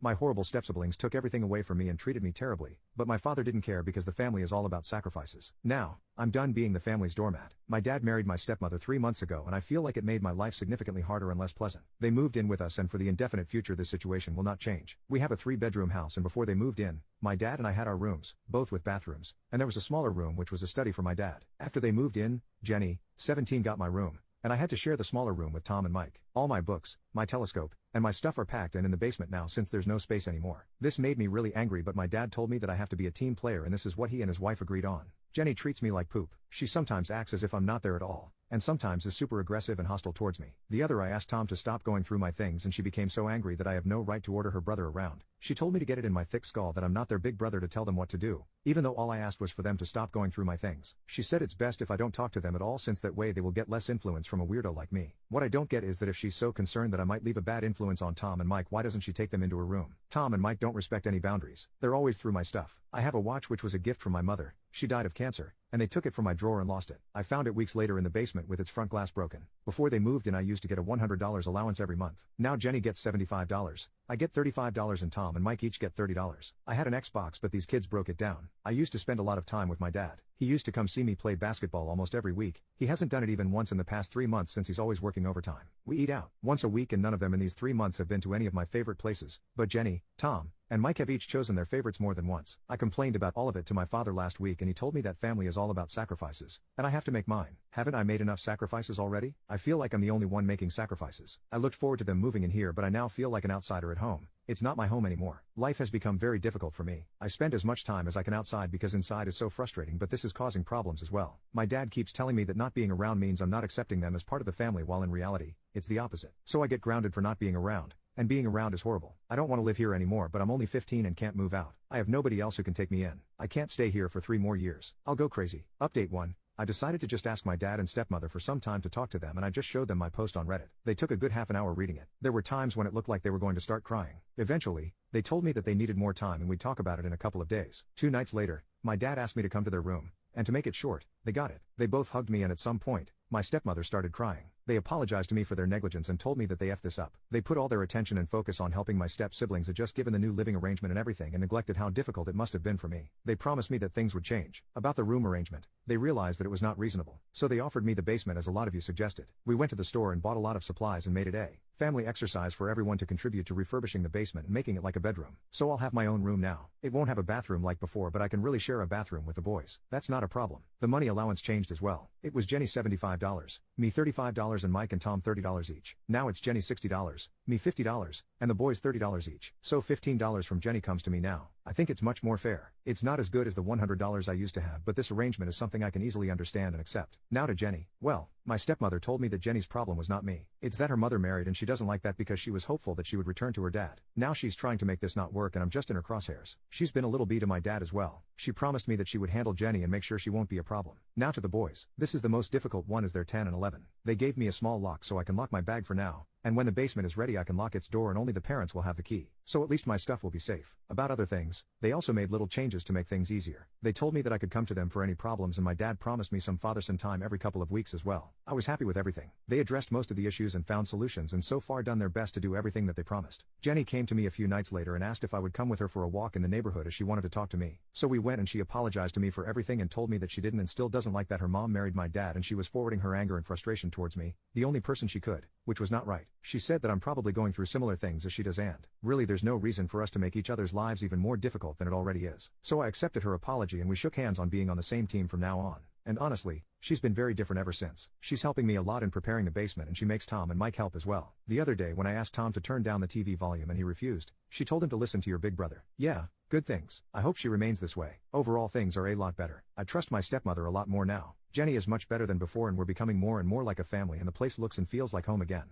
My horrible stepsiblings took everything away from me and treated me terribly, but my father didn't care because the family is all about sacrifices. Now, I'm done being the family's doormat. My dad married my stepmother 3 months ago and I feel like it made my life significantly harder and less pleasant. They moved in with us and for the indefinite future this situation will not change. We have a 3-bedroom house and before they moved in, my dad and I had our rooms, both with bathrooms, and there was a smaller room which was a study for my dad. After they moved in, Jenny, 17 got my room, and I had to share the smaller room with Tom and Mike. All my books, my telescope, and my stuff are packed and in the basement now since there's no space anymore. This made me really angry but my dad told me that I have to be a team player and this is what he and his wife agreed on. Jenny treats me like poop. She sometimes acts as if I'm not there at all, and sometimes is super aggressive and hostile towards me. The other I asked Tom to stop going through my things and she became so angry that I have no right to order her brother around. She told me to get it in my thick skull that I'm not their big brother to tell them what to do, even though all I asked was for them to stop going through my things. She said it's best if I don't talk to them at all since that way they will get less influence from a weirdo like me. What I don't get is that if she's so concerned that I might leave a bad influence on Tom and Mike, why doesn't she take them into her room? Tom and Mike don't respect any boundaries. They're always through my stuff. I have a watch which was a gift from my mother. She died of cancer, and they took it from my drawer and lost it. I found it weeks later in the basement with its front glass broken. Before they moved in I used to get a $100 allowance every month. Now Jenny gets $75. I get $35 and Tom and Mike each get $30. I had an Xbox but these kids broke it down. I used to spend a lot of time with my dad. He used to come see me play basketball almost every week. He hasn't done it even once in the past 3 months since he's always working overtime. We eat out once a week and none of them in these 3 months have been to any of my favorite places, but Jenny, Tom, and Mike have each chosen their favorites more than once. I complained about all of it to my father last week and he told me that family is all about sacrifices, and I have to make mine. Haven't I made enough sacrifices already? I feel like I'm the only one making sacrifices. I looked forward to them moving in here but I now feel like an outsider at home. It's not my home anymore. Life has become very difficult for me. I spend as much time as I can outside because inside is so frustrating but this is causing problems as well. My dad keeps telling me that not being around means I'm not accepting them as part of the family while in reality, it's the opposite. So I get grounded for not being around. And being around is horrible. I don't want to live here anymore but I'm only 15 and can't move out. I have nobody else who can take me in. I can't stay here for 3 more years. I'll go crazy. Update 1. I decided to just ask my dad and stepmother for some time to talk to them and I just showed them my post on Reddit. They took a good half an hour reading it. There were times when it looked like they were going to start crying. Eventually, they told me that they needed more time and we'd talk about it in a couple of days. 2 nights later, my dad asked me to come to their room, and to make it short, they got it. They both hugged me and at some point, my stepmother started crying. They apologized to me for their negligence and told me that they effed this up. They put all their attention and focus on helping my step-siblings adjust given the new living arrangement and everything and neglected how difficult it must have been for me. They promised me that things would change. About the room arrangement, they realized that it was not reasonable. So they offered me the basement as a lot of you suggested. We went to the store and bought a lot of supplies and made it a family exercise for everyone to contribute to refurbishing the basement and making it like a bedroom. So I'll have my own room now. It won't have a bathroom like before but I can really share a bathroom with the boys. That's not a problem. The money allowance changed as well. It was Jenny $75, me $35 and Mike and Tom $30 each. Now it's Jenny $60, me $50, and the boys $30 each. So $15 from Jenny comes to me now. I think it's much more fair. It's not as good as the $100 I used to have but this arrangement is something I can easily understand and accept. Now to Jenny. Well, my stepmother told me that Jenny's problem was not me. It's that her mother married and she doesn't like that because she was hopeful that she would return to her dad. Now she's trying to make this not work and I'm just in her crosshairs. She's been a little bee to my dad as well. She promised me that she would handle Jenny and make sure she won't be a problem. Now to the boys. This is the most difficult one as they're 10 and 11. They gave me a small lock so I can lock my bag for now. And when the basement is ready I can lock its door and only the parents will have the key. So at least my stuff will be safe. About other things, they also made little changes to make things easier. They told me that I could come to them for any problems and my dad promised me some father-son time every couple of weeks as well. I was happy with everything. They addressed most of the issues and found solutions and so far done their best to do everything that they promised. Jenny came to me a few nights later and asked if I would come with her for a walk in the neighborhood as she wanted to talk to me. So we went and she apologized to me for everything and told me that she didn't and still doesn't like that her mom married my dad and she was forwarding her anger and frustration towards me, the only person she could, which was not right. She said that I'm probably going through similar things as she does and really there's no reason for us to make each other's lives even more difficult than it already is. So I accepted her apology and we shook hands on being on the same team from now on. And honestly, she's been very different ever since. She's helping me a lot in preparing the basement and she makes Tom and Mike help as well. The other day when I asked Tom to turn down the TV volume and he refused, she told him to listen to your big brother. Yeah, good things. I hope she remains this way. Overall things are a lot better. I trust my stepmother a lot more now. Jenny is much better than before and we're becoming more and more like a family and the place looks and feels like home again.